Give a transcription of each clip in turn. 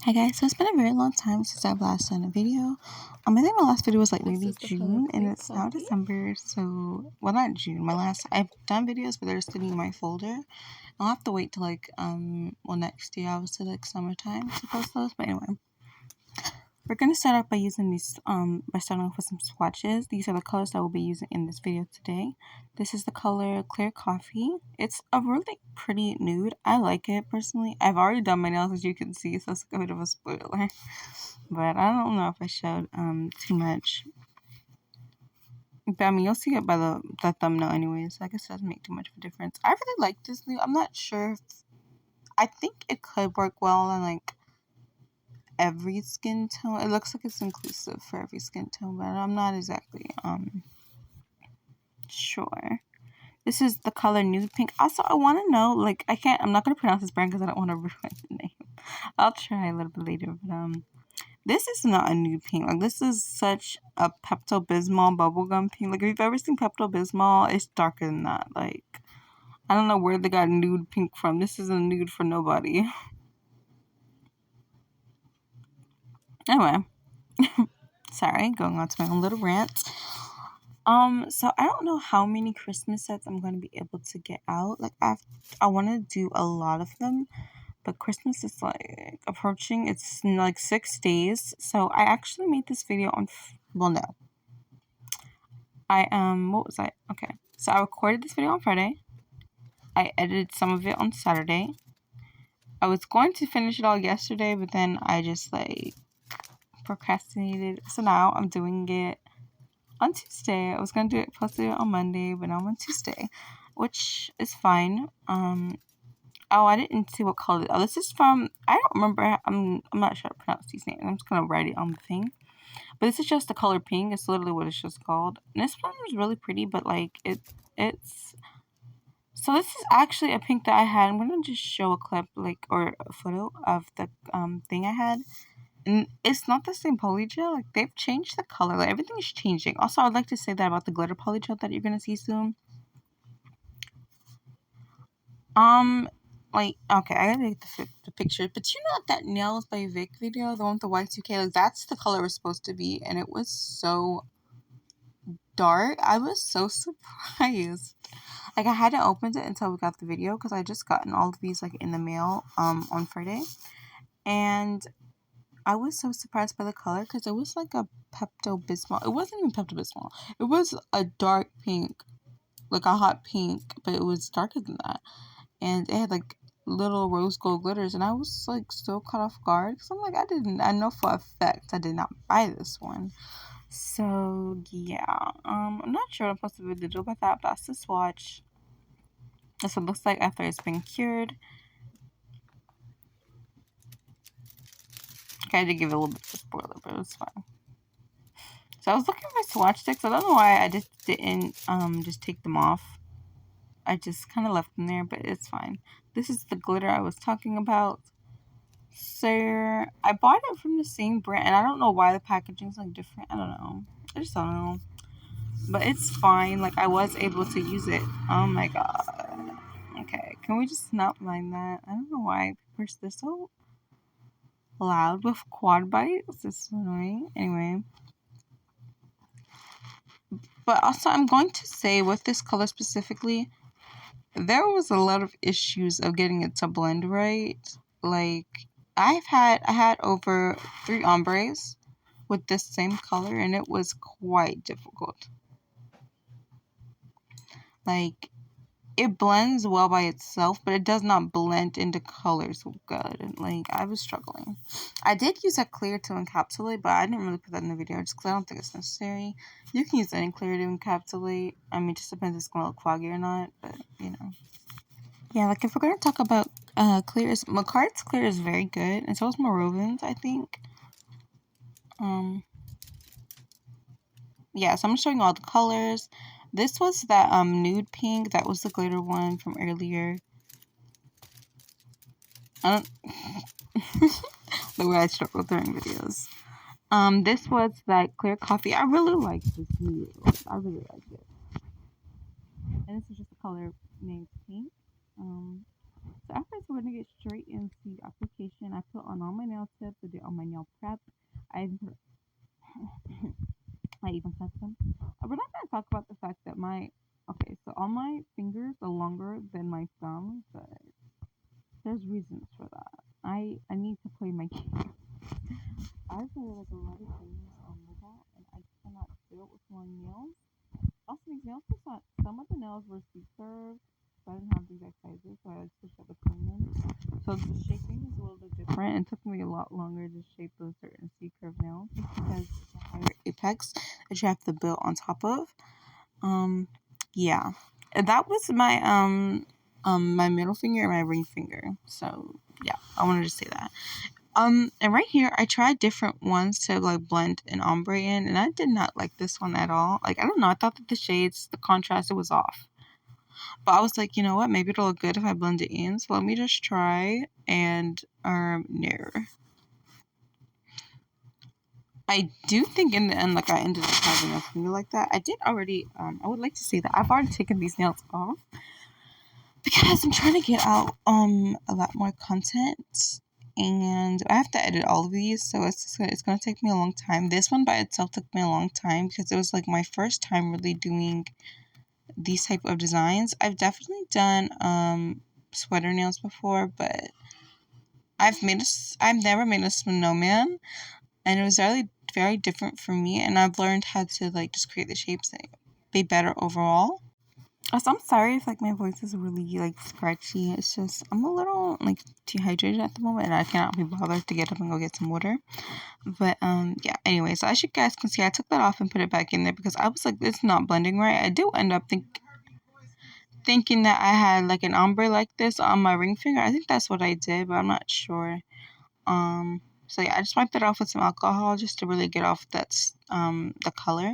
Hi guys, so it's been a very long time since I've last done a video. I think my last video was like maybe June and it's now December, so well, not June. I've done videos, but they're still in my folder. I'll have to wait till like next year, obviously like summertime to post those. But anyway, we're gonna start off by using these by starting off with some swatches. These are the colors that we'll be using in this video today. This is the color Clear Coffee. It's a really pretty nude. I like it personally. I've already done my nails, as you can see, so it's a bit of a spoiler. But I don't know if I showed too much. But I mean, you'll see it by the thumbnail anyways, so I guess it doesn't make too much of a difference. I really like this nude. I'm not sure if I think it could work well on like every skin tone. It looks like it's inclusive for every skin tone, but I'm not exactly sure. This is the color Nude Pink. Also, I want to know, like, I'm not going to pronounce this brand because I don't want to ruin the name. I'll try a little bit later, but this is not a nude pink. Like, this is such a Pepto-Bismol bubblegum pink. Like, if you've ever seen Pepto-Bismol, it's darker than that. Like, I don't know where they got nude pink from. This is a nude for nobody. Anyway, sorry, going on to my own little rant. So I don't know how many Christmas sets I'm going to be able to get out. Like, I want to do a lot of them, but Christmas is like approaching. It's like 6 days. So I actually made this video on, well, no. What was I? Okay. So I recorded this video on Friday. I edited some of it on Saturday. I was going to finish it all yesterday, but then I just like procrastinated. So now I'm doing it on Tuesday. I was gonna post it on Monday, but now I'm on Tuesday, which is fine. I didn't see what color. Oh, this is from. I don't remember. I'm not sure how to pronounce these names. I'm just gonna write it on the thing. But this is just the color pink. It's literally what it's just called. And this one was really pretty, but like it's. So this is actually a pink that I had. I'm gonna just show a clip, like, or a photo of the thing I had. And it's not the same polygel. Like, they've changed the color. Like, everything is changing. Also, I'd like to say that about the glitter polygel that you're gonna see soon. Like, okay, I gotta take the picture. But you know that Nails by Vic video, the one with the Y2K, like, that's the color it was supposed to be, and it was so dark. I was so surprised. Like, I hadn't opened it until we got the video, because I just gotten all of these, like, in the mail, on Friday. And I was so surprised by the color because it was like a Pepto-Bismol. It wasn't even Pepto-Bismol. It was a dark pink, like a hot pink, but it was darker than that. And it had like little rose gold glitters, and I was like so caught off guard because I'm like, I know for a fact I did not buy this one. So yeah, I'm not sure what I'm supposed to really do about that, but that's the swatch. That's what it looks like after it's been cured. Okay, I did give it a little bit of a spoiler, but it's fine. So I was looking for swatch sticks. I don't know why I just didn't just take them off. I just kind of left them there, but it's fine. This is the glitter I was talking about. So I bought it from the same brand, and I don't know why the packaging is like different. I don't know. I just don't know. But it's fine. Like, I was able to use it. Oh my god. Okay, can we just not mind that? I don't know why people are so loud with quad bites. It's annoying. Anyway. But also, I'm going to say with this color specifically, there was a lot of issues of getting it to blend right. Like, I had over 3 ombres with this same color, and it was quite difficult. Like, it blends well by itself, but it does not blend into colors good. And like, I was struggling. I did use a clear to encapsulate, but I didn't really put that in the video just because I don't think it's necessary. You can use any clear to encapsulate. I mean, it just depends if it's going to look foggy or not, but you know. Yeah, like, if we're going to talk about clears, Makart's clear is very good, and so is Morovin's, I think. Yeah, so I'm showing all the colors. This was that nude pink. That was the glitter one from earlier. I don't the way I struggle during videos. This was that clear coffee. I really like this nude. I really like it. And this is just the color named pink. So after this, we're going to get straight into the application. I put on all my nail tips. I did all my nail prep. I even put, I even cut them. We're not going to talk about the fact that okay, so all my fingers are longer than my thumb, but there's reasons for that. I need to play my game. I've heard like a lot of things with that, and I cannot do it with long nails. Also, these nails were not, some of the nails were C-curved, so I didn't have the exact sizes, so I like switched up between them. So the shaping is a little bit different. It took me a lot longer to shape those certain C-curved nails because it's a higher apex that you have to build on top of. Yeah, and that was my middle finger and my ring finger. So yeah, I wanted to say that. And right here, I tried different ones to like blend an ombre in, and I did not like this one at all. Like, I don't know, I thought that the shades, the contrast, it was off. But I was like, you know what, maybe it'll look good if I blend it in. So let me just try and no. I do think in the end, like, I ended up having a finger like that. I did already, I would like to say that I've already taken these nails off because I'm trying to get out a lot more content, and I have to edit all of these, so it's gonna take me a long time. This one by itself took me a long time because it was like my first time really doing these type of designs. I've definitely done sweater nails before, but I've never made a snowman, and it was really very different for me, and I've learned how to like just create the shapes and be better overall. So I'm sorry if like my voice is really like scratchy. It's just I'm a little like dehydrated at the moment, and I cannot be bothered to get up and go get some water. But yeah. Anyway, so as you guys can see, I took that off and put it back in there because I was like, it's not blending right. I do end up thinking that I had like an ombre like this on my ring finger. I think that's what I did, but I'm not sure. So yeah, I just wiped it off with some alcohol just to really get off the color,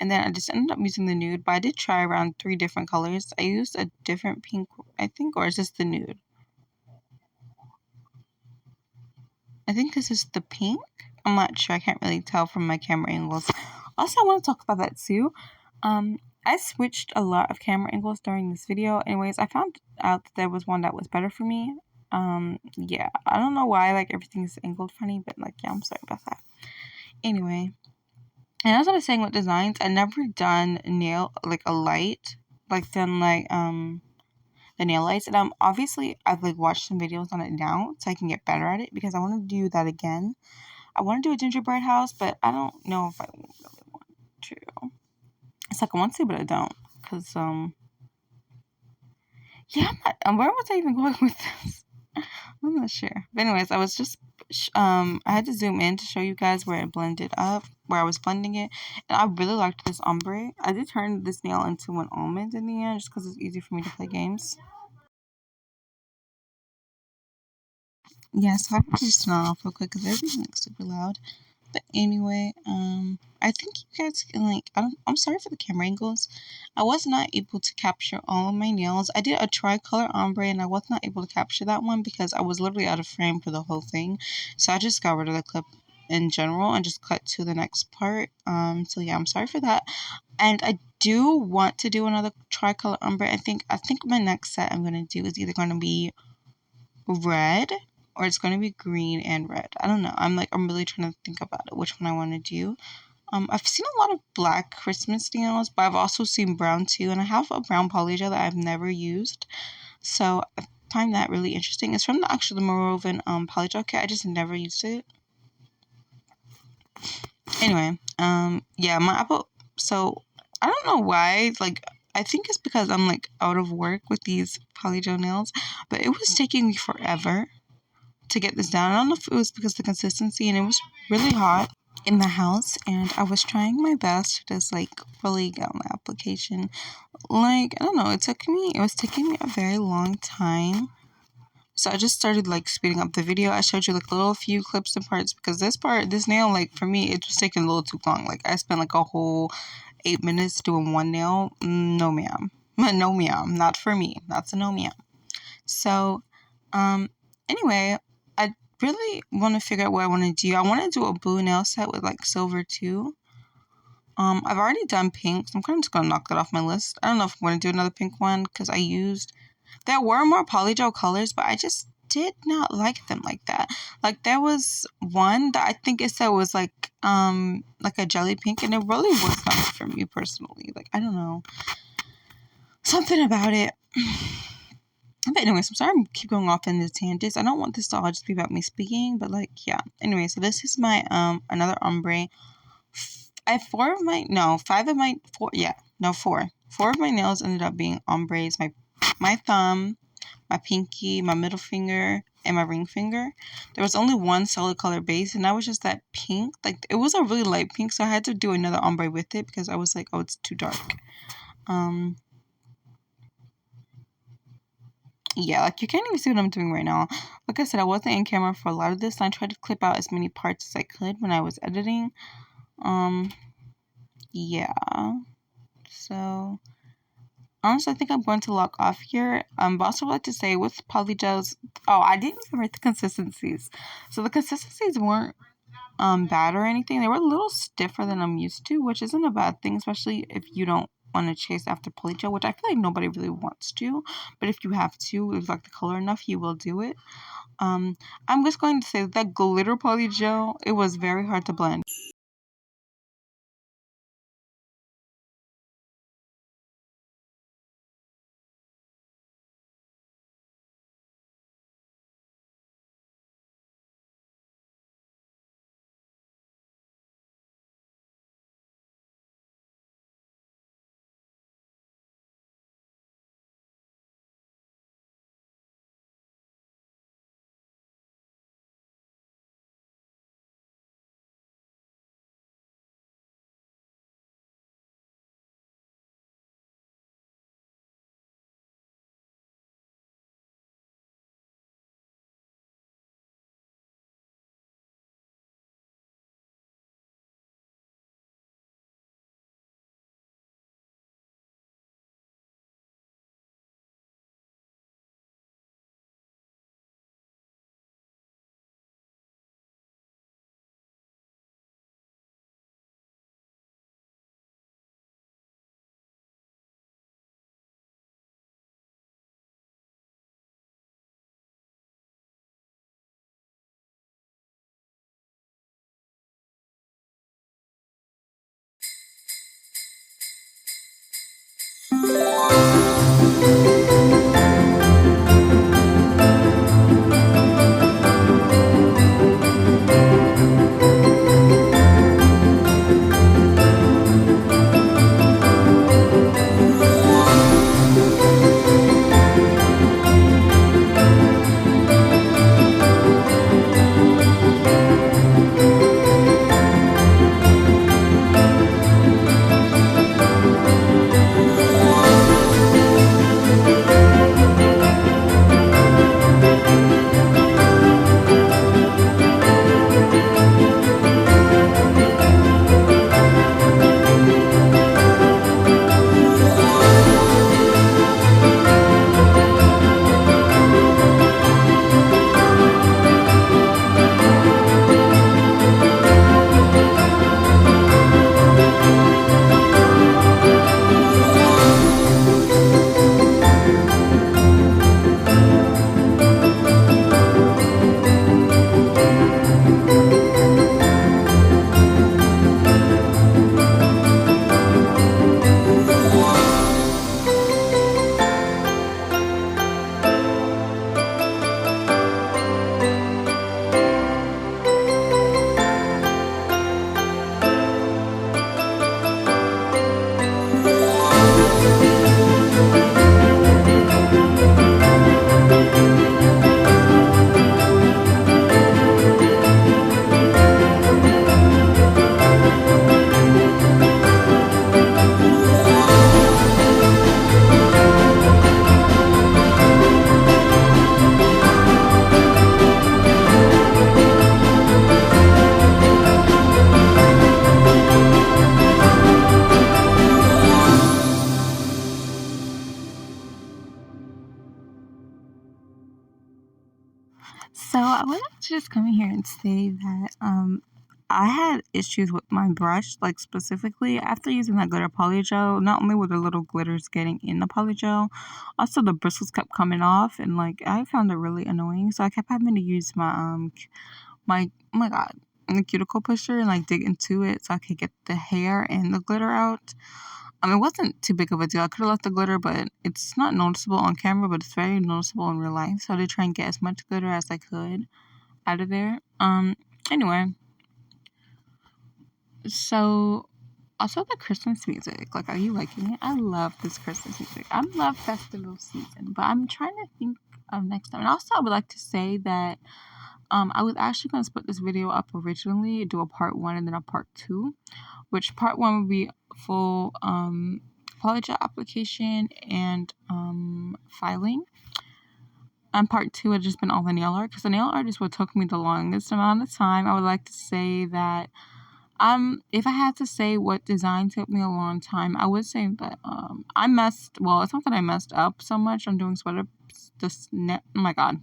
and then I just ended up using the nude. But I did try around 3 different colors. I used a different pink, I think, or is this the nude? I think this is the pink. I'm not sure. I can't really tell from my camera angles. Also, I want to talk about that too. I switched a lot of camera angles during this video. Anyways, I found out that there was one that was better for me. Yeah, I don't know why like everything's angled funny, but like yeah, I'm sorry about that. Anyway, and as I was saying with designs, I never done nail like a light, like done like the nail lights, and obviously I've like watched some videos on it now so I can get better at it because I want to do that again. I want to do a gingerbread house, but I don't know if I really want to. It's like I want to, but I don't, cause yeah, where was I even going with this? I'm not sure. But anyways, I was just I had to zoom in to show you guys where it blended up, where I was blending it, and I really liked this ombre. I did turn this nail into an almond in the end just because it's easy for me to play games. Yeah, so I have to just turn it off real quick because everything looks super loud. But anyway, I think you guys can like, I'm sorry for the camera angles. I was not able to capture all of my nails. I did a tricolor ombre and I was not able to capture that one because I was literally out of frame for the whole thing. So I just got rid of the clip in general and just cut to the next part. So yeah, I'm sorry for that. And I do want to do another tricolor ombre. I think my next set I'm gonna do is either gonna be red or it's going to be green and red. I don't know. I'm really trying to think about it, which one I want to do. I've seen a lot of black Christmas nails, but I've also seen brown too, and I have a brown polygel that I've never used, so I find that really interesting. It's from the Moravian polygel kit. I just never used it. Anyway, yeah, my apple. So I don't know why. Like, I think it's because I'm like out of work with these polygel nails, but it was taking me forever to get this down. I don't know if it was because of the consistency, and it was really hot in the house, and I was trying my best to just like really get on the application. Like, I don't know, it was taking me a very long time. So I just started like speeding up the video. I showed you like little few clips and parts because this nail, like for me, it was taking a little too long. Like I spent like a whole 8 minutes doing one nail. No ma'am. No ma'am. Not for me. That's a no ma'am. So, anyway, I really want to figure out what I want to do. I want to do a blue nail set with like silver too. I've already done pink, so I'm kind of just gonna knock that off my list. I don't know if I'm gonna do another pink one because I used There were more polygel colors, but I just did not like them like that. Like there was one that I think it said was like a jelly pink, and it really was not for me personally. Like I don't know, something about it. But anyways, I'm sorry I keep going off in the tangents. I don't want this to all just be about me speaking, but like yeah. Anyway, so this is my another ombre. I have four. Four of my nails ended up being ombres. My thumb, my pinky, my middle finger, and my ring finger. There was only one solid color base, and that was just that pink. Like it was a really light pink, so I had to do another ombre with it because I was like, oh, it's too dark. Yeah, like you can't even see what I'm doing right now. Like I said, I wasn't in camera for a lot of this, and I tried to clip out as many parts as I could when I was editing. Yeah. So honestly, I think I'm going to log off here. But also like to say with polygels, I didn't even write the consistencies. So the consistencies weren't bad or anything. They were a little stiffer than I'm used to, which isn't a bad thing, especially if you don't want to chase after polygel, which I feel like nobody really wants to. But if you have to, if you like the color enough, you will do it. I'm just going to say that glitter polygel, it was very hard to blend. So I wanted to just come in here and say that I had issues with my brush, like specifically after using that glitter polygel. Not only were the little glitters getting in the polygel, also the bristles kept coming off, and like I found it really annoying. So I kept having to use my oh my god, the cuticle pusher and like dig into it so I could get the hair and the glitter out. It wasn't too big of a deal. I could have left the glitter, but it's not noticeable on camera, but it's very noticeable in real life. So I did try and get as much glitter as I could out of there. Anyway, so also the Christmas music. Like, are you liking it? I love this Christmas music. I love festival season, but I'm trying to think of next time. And also, I would like to say that I was actually going to split this video up originally, do a part 1 and then a part 2, which part 1 would be full polygel application and filing. And part 2 had just been all the nail art, because the nail art is what took me the longest amount of time. I would like to say that if I had to say what design took me a long time, I would say that I messed. Well, it's not that I messed up so much on doing sweater. Oh my god,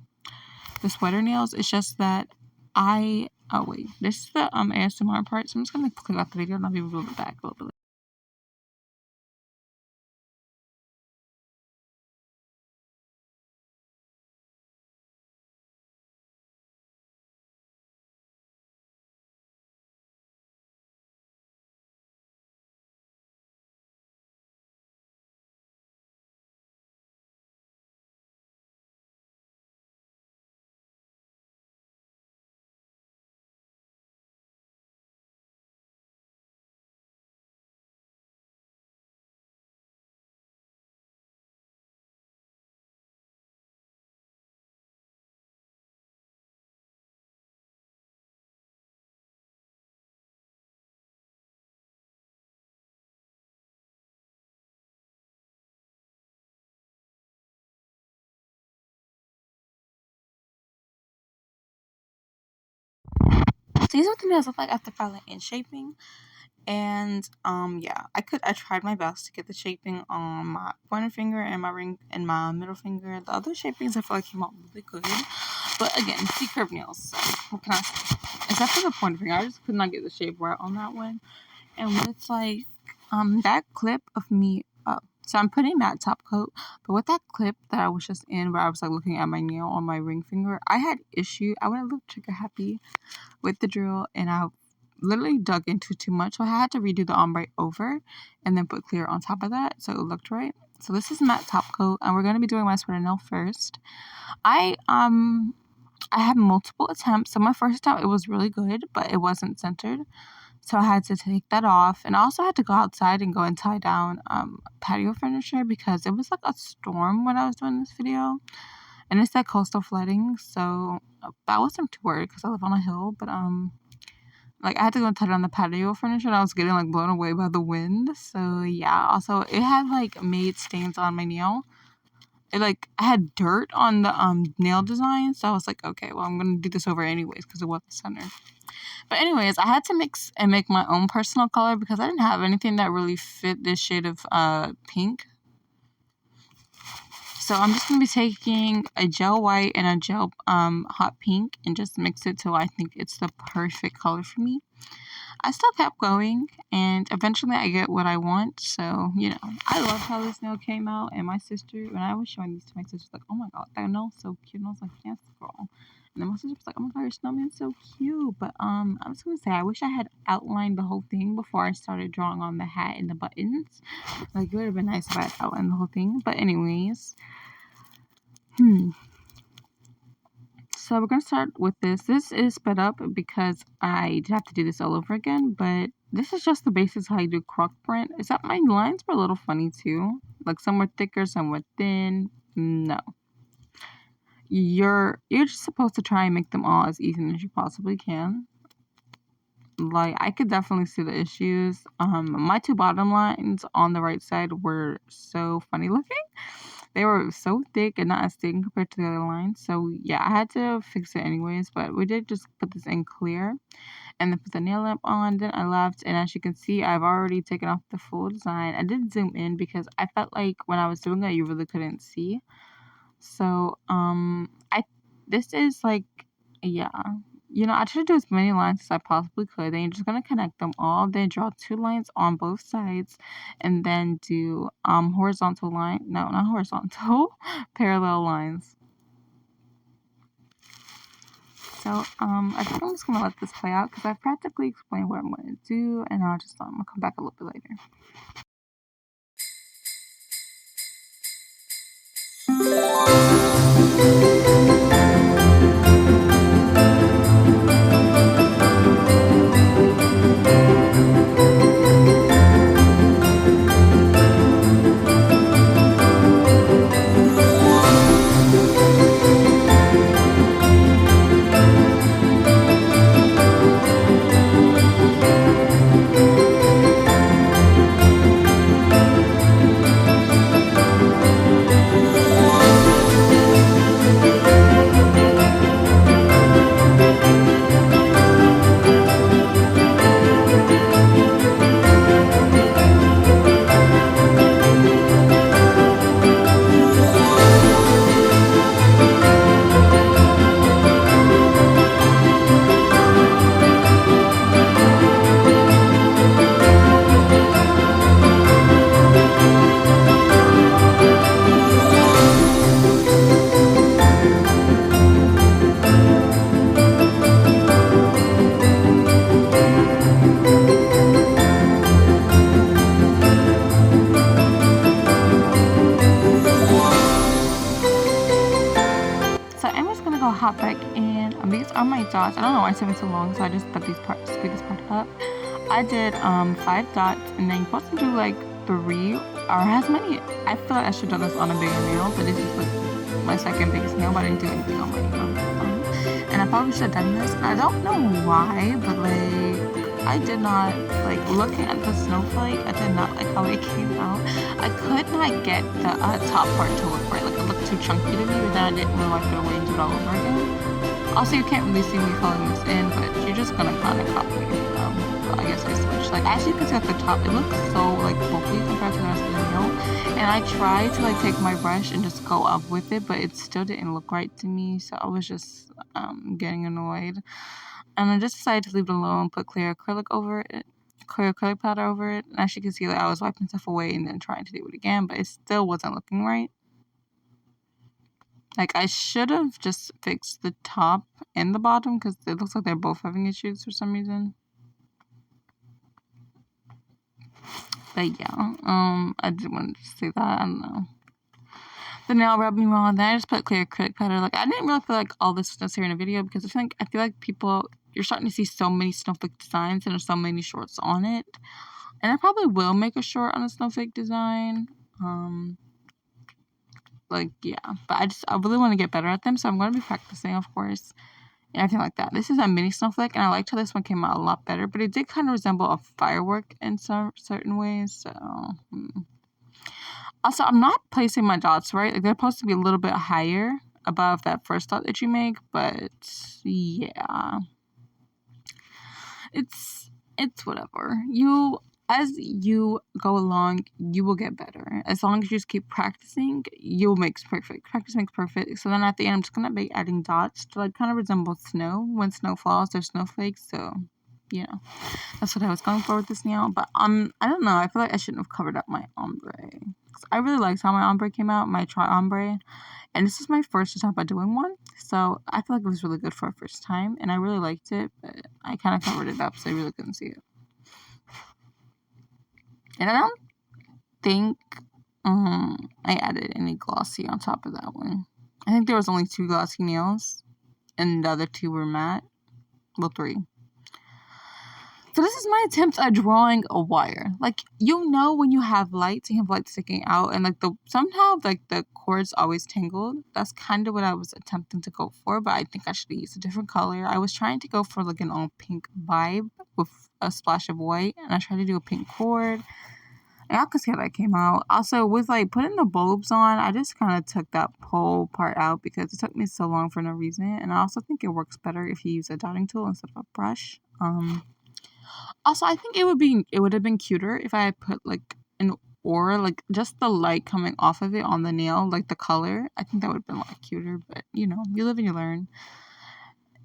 the sweater nails. It's just that oh wait, this is the ASMR part. So I'm just gonna click off the video and I'll be moving back a little bit. So these are what the nails look like after filing and shaping. And yeah, I tried my best to get the shaping on my pointer finger and my ring and my middle finger. The other shapings I feel like came out really good. But again, C curve nails. So what can I say? Except for the pointer finger, I just could not get the shape right on that one. And with like that clip of me so I'm putting matte top coat, but with that clip that I was just in where I was like looking at my nail on my ring finger, I had issue. I wouldn't look trigger happy with the drill, and I literally dug into too much, so I had to redo the ombre over and then put clear on top of that so it looked right. So this is matte top coat, and we're going to be doing my sweater nail first. I had multiple attempts. So my first attempt, it was really good, but it wasn't centered, so I had to take that off. And I also had to go outside and go and tie down patio furniture because it was like a storm when I was doing this video, and it's like coastal flooding, so that wasn't too worried because I live on a hill. But like I had to go and tie down the patio furniture, and I was getting like blown away by the wind. So yeah, also it had like made stains on my nail. It like I had dirt on the nail design, so I was like, okay, well I'm gonna do this over anyways because it wasn't centered. But anyways, I had to mix and make my own personal color because I didn't have anything that really fit this shade of pink. So I'm just going to be taking a gel white and a gel hot pink and just mix it till I think it's the perfect color for me. I still kept going, and eventually I get what I want. So, you know, I love how this nail came out. And my sister, when I was showing these to my sister, was like, oh my god, that nail's so cute. And I was like, yes, girl. And then my sister was like, oh my god, your snowman's so cute. But I'm just gonna say, I wish I had outlined the whole thing before I started drawing on the hat and the buttons. Like, it would have been nice if I had outlined the whole thing. But anyways, so we're going to start with this. This is sped up because I have to do this all over again, but this is just the basics how you do croc print. Except my lines were a little funny too. Like some were thicker, some were thin. No. You're just supposed to try and make them all as even as you possibly can. Like, I could definitely see the issues. My two bottom lines on the right side were so funny looking. They were so thick and not as thin compared to the other lines. So yeah, I had to fix it anyways, but we did just put this in clear and then put the nail lamp on. Then I left, and as you can see, I've already taken off the full design. I did zoom in because I felt like when I was doing it, you really couldn't see. So this is like, yeah, I try to do as many lines as I possibly could. Then you're just going to connect them all. Then draw 2 lines on both sides. And then do horizontal line. No, not horizontal. Parallel lines. So, I think I'm just going to let this play out because I've practically explained what I'm going to do. And I'll just come back a little bit later. Hop back in. These are my dots. I don't know why I said it so long, so I just put these parts, speed this part up. I did 5 dots, and then you're supposed to do like 3 or as many. I feel like I should have done this on a bigger nail, but this is like my second biggest nail, but I didn't do anything on my thumb. And I probably should have done this. I don't know why, but like I did not like looking at the snowflake. I did not like how it came out. I could not get the top part to look right. Like it looked too chunky to me, but then I didn't really wipe it away and do it all over again. Also, you can't really see me filling this in, but you're just gonna kind of copy. I guess I switched. Like as you can see at the top, it looks so like bulky compared to the rest of the nail. And I tried to like take my brush and just go up with it, but it still didn't look right to me. So I was just getting annoyed. And I just decided to leave it alone, put clear acrylic over it, clear acrylic powder over it. And as you can see, like, I was wiping stuff away and then trying to do it again, but it still wasn't looking right. Like, I should have just fixed the top and the bottom because it looks like they're both having issues for some reason. But yeah, I did want to say that. I don't know. The nail rubbed me wrong. Then I just put clear acrylic powder. Like, I didn't really feel like all this was necessary in a video because I feel like people, you're starting to see so many snowflake designs and there's so many shorts on it. And I probably will make a short on a snowflake design. Like, yeah. But I really want to get better at them. So I'm going to be practicing, of course. And everything like that. This is a mini snowflake. And I liked how this one came out a lot better. But it did kind of resemble a firework in some certain ways. So, Also, I'm not placing my dots right. Like, they're supposed to be a little bit higher above that first dot that you make. But, yeah. It's whatever. As you go along, you will get better. As long as you just keep practicing, you'll make perfect. Practice makes perfect. So then at the end, I'm just going to be adding dots to like kind of resemble snow. When snow falls, there's snowflakes. So, that's what I was going for with this nail. But I don't know. I feel like I shouldn't have covered up my ombre. I really liked how my ombre came out, my tri-ombre. And this is my first attempt at doing one. So I feel like it was really good for a first time. And I really liked it. But I kind of covered it up, so I really couldn't see it. And I don't think I added any glossy on top of that one. I think there was only 2 glossy nails. And the other 2 were matte. Well, 3. So this is my attempt at drawing a wire. Like, when you have lights, you have light sticking out. And, like, somehow the cords always tangled. That's kind of what I was attempting to go for. But I think I should use a different color. I was trying to go for, like, an all pink vibe with a splash of white. And I tried to do a pink cord. And y'all can see how that came out. Also, with, like, putting the bulbs on, I just kind of took that whole part out because it took me so long for no reason. And I also think it works better if you use a dotting tool instead of a brush. Also, I think it would have been cuter if I had put, like, an aura, like, just the light coming off of it on the nail, like, the color. I think that would have been a lot cuter. But, you live and you learn.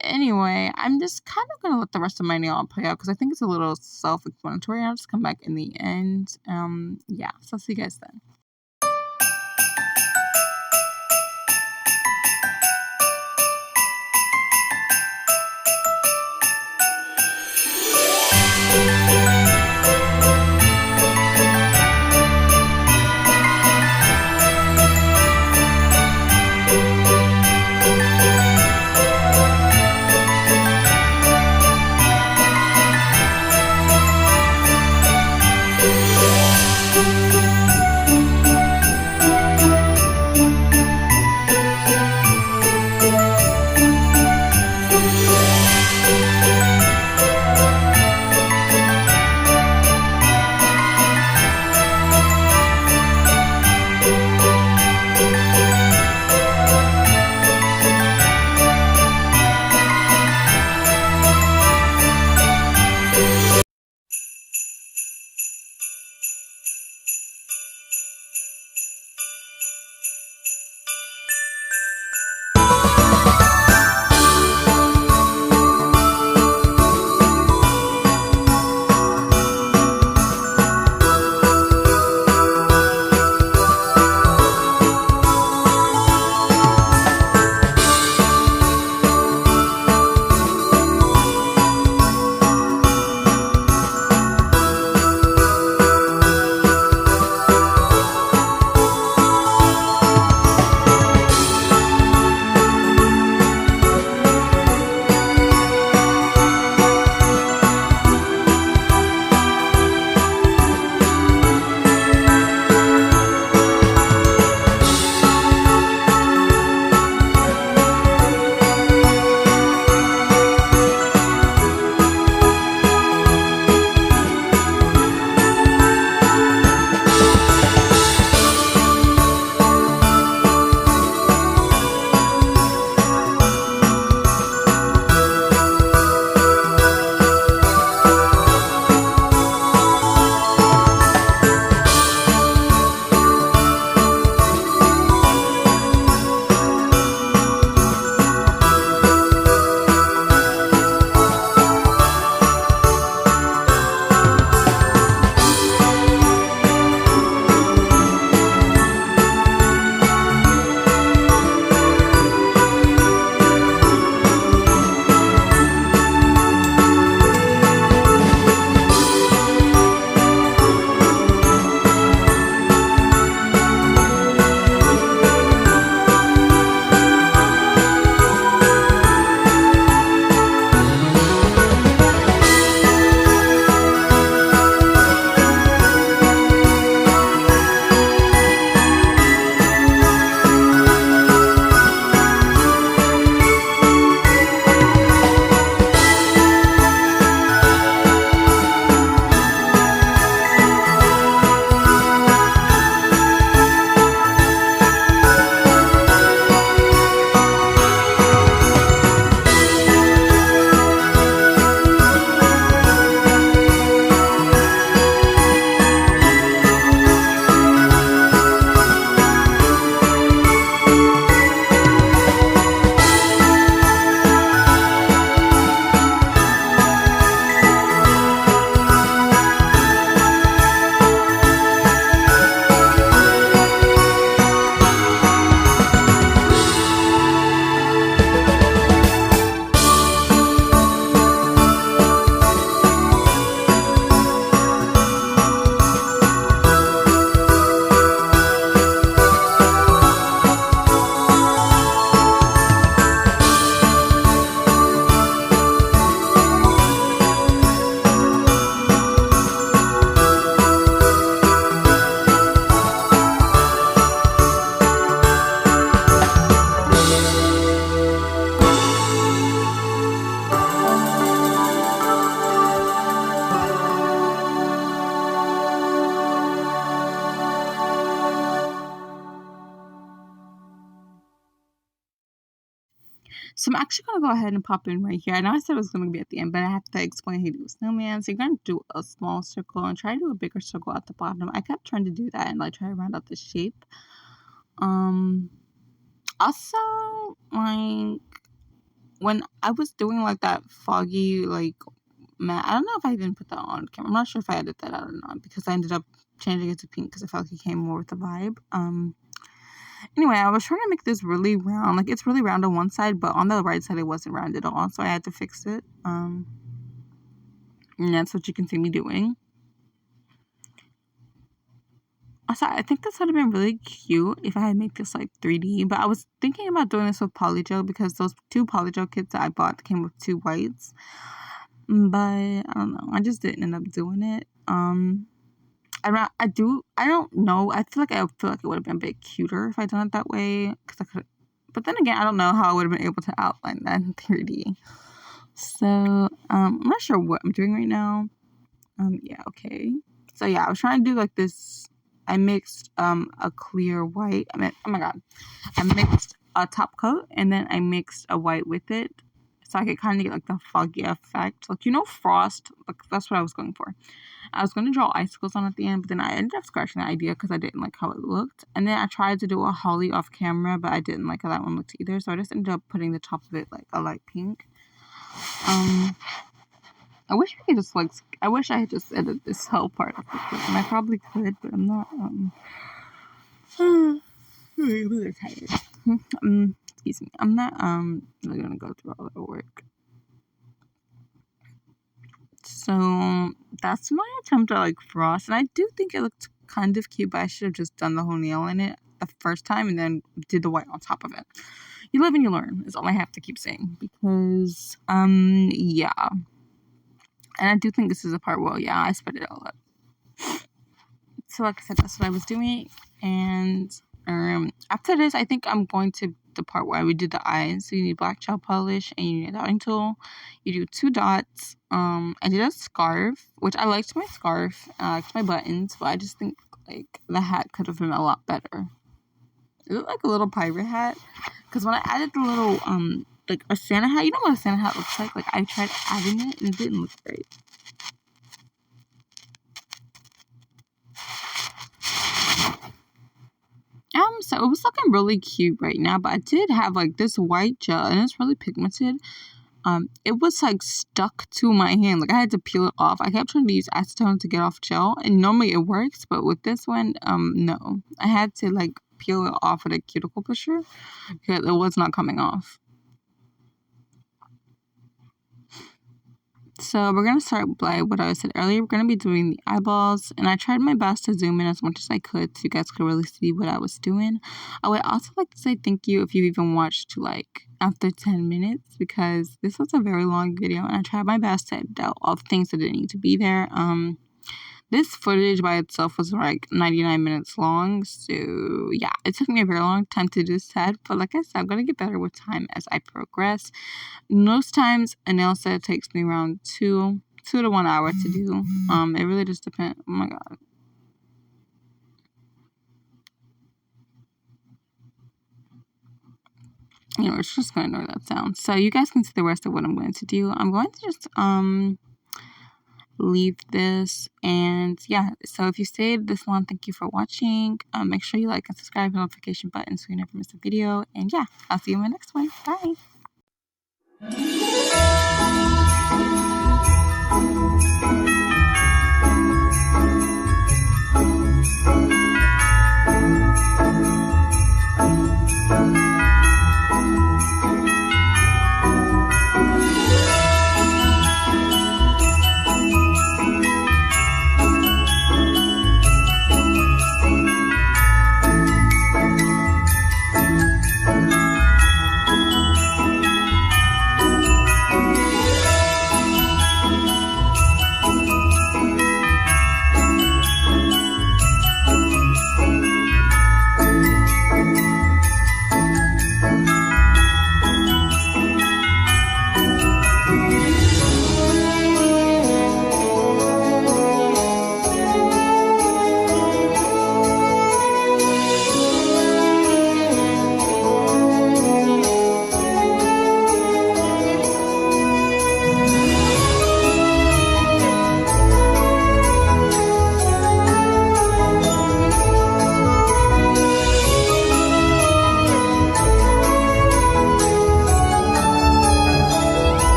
Anyway, I'm just kind of gonna let the rest of my nail art play out because I think it's a little self-explanatory. I'll just come back in the end. Yeah, so I'll see you guys then. So I'm actually going to go ahead and pop in right here. I know I said it was going to be at the end, but I have to explain how to do a snowman. So you're going to do a small circle and try to do a bigger circle at the bottom. I kept trying to do that and like try to round out the shape. Also, like, when I was doing like that foggy like matte, I don't know if I didn't put that on camera. I'm not sure if I edited that out or not because I ended up changing it to pink because I felt like it came more with the vibe. Anyway, I was trying to make this really round. Like, it's really round on one side, but on the right side, it wasn't round at all. So I had to fix it. And that's what you can see me doing. Also, I think this would have been really cute if I had made this, like, 3D. But I was thinking about doing this with polygel because those 2 polygel kits that I bought came with 2 whites. But, I don't know. I just didn't end up doing it. I don't know. I feel like it would have been a bit cuter if I done it that way. Because I could, but then again, I don't know how I would have been able to outline that in 3D. So, I'm not sure what I'm doing right now. Yeah, okay. So yeah, I was trying to do like this. I mixed a clear white. I mean, oh my god. I mixed a top coat and then I mixed a white with it. So I could kind of get like the foggy effect. Like, frost. Like, that's what I was going for. I was going to draw icicles on at the end, but then I ended up scratching the idea because I didn't like how it looked. And then I tried to do a holly off camera, but I didn't like how that one looked either. So I just ended up putting the top of it like a light pink. I wish I had just edited this whole part of the clip. And I probably could, but I'm not, I'm really tired. Excuse me. I'm not, really gonna go through all the work. So that's my attempt at like frost, and I do think it looked kind of cute, but I should have just done the whole nail in it the first time and then did the white on top of it. You live and you learn is all I have to keep saying because yeah. And I do think this is a part where I sped it all up. So like I said, that's what I was doing, and after this I think I'm going to the part where we did the eyes. So you need black gel polish and you need a dotting tool. You do 2 dots. I did a scarf, which I liked my scarf. I liked my buttons, but I just think like the hat could have been a lot better. It looked like a little pirate hat, because when I added the little like a Santa hat, you know what a Santa hat looks like? Like, I tried adding it and it didn't look great. So it was looking really cute right now, but I did have like this white gel and it's really pigmented. It was like stuck to my hand. Like, I had to peel it off. I kept trying to use acetone to get off gel, and normally it works, but with this one, no. I had to like peel it off with a cuticle pusher because it was not coming off. So we're going to start by what I said earlier. We're going to be doing the eyeballs, and I tried my best to zoom in as much as I could so you guys could really see what I was doing. I would also like to say thank you if you even watched to like after 10 minutes, because this was a very long video and I tried my best to edit out all the things that didn't need to be there. This footage by itself was like 99 minutes long, so yeah, it took me a very long time to do set, but like I said, I'm going to get better with time as I progress. Most times a nail set takes me around 2 to 1 hour to do. It really just depends. Oh my god. It's just going to ignore that sound. So you guys can see the rest of what I'm going to do. I'm going to just leave this, and yeah, so if you stayed this long, thank you for watching. Make sure you like and subscribe, the notification button so you never miss a video, and yeah, I'll see you in my next one. Bye.